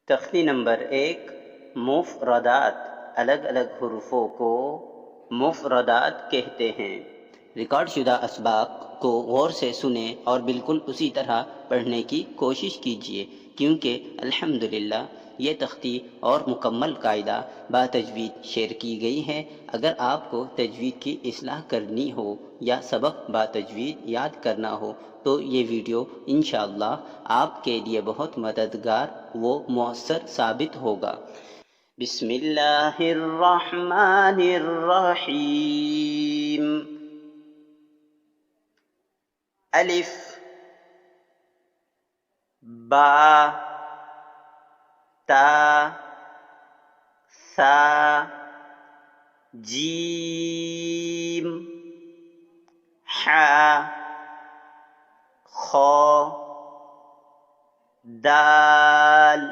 तख्ती नंबर 1, मुफ़रदात। अलग अलग हुरूफ़ों को मुफ़रदात कहते हैं। रिकॉर्ड शुदा असबाक को गौर से सुने और बिल्कुल उसी तरह पढ़ने की कोशिश कीजिए, क्योंकि अल्हम्दुलिल्लाह ये तख्ती और मुकम्मल कायदा बातजवीद शेयर की गई है। अगर आपको तजवीद की इस्लाह करनी हो या सबक बातजवीद याद करना हो तो ये वीडियो इंशाअल्लाह आपके लिए बहुत मददगार व मौसर साबित होगा। बिस्मिल्लाहिर्रहमानिर्रहीम। अलिफ, बा, ता, सा, जीम, हा, खो, दाल,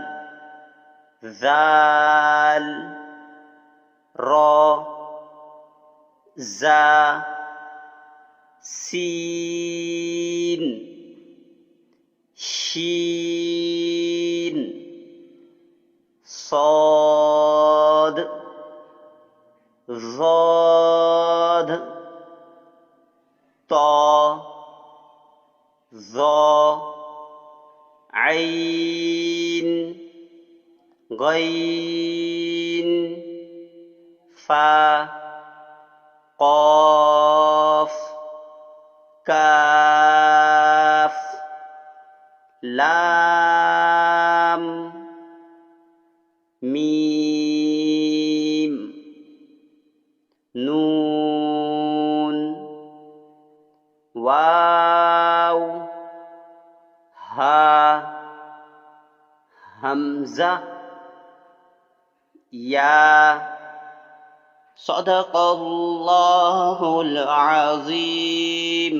ज़ाल, रो, ज़ा, सीन, शीन, सौद, ज़ौद, तो, ज़ो, ऐन, गैन, फा, क़ाफ, काफ, लाम, मीम, नून, वाव, हा, हमज़ा, या। सदक़ल्लाहुल अज़ीम।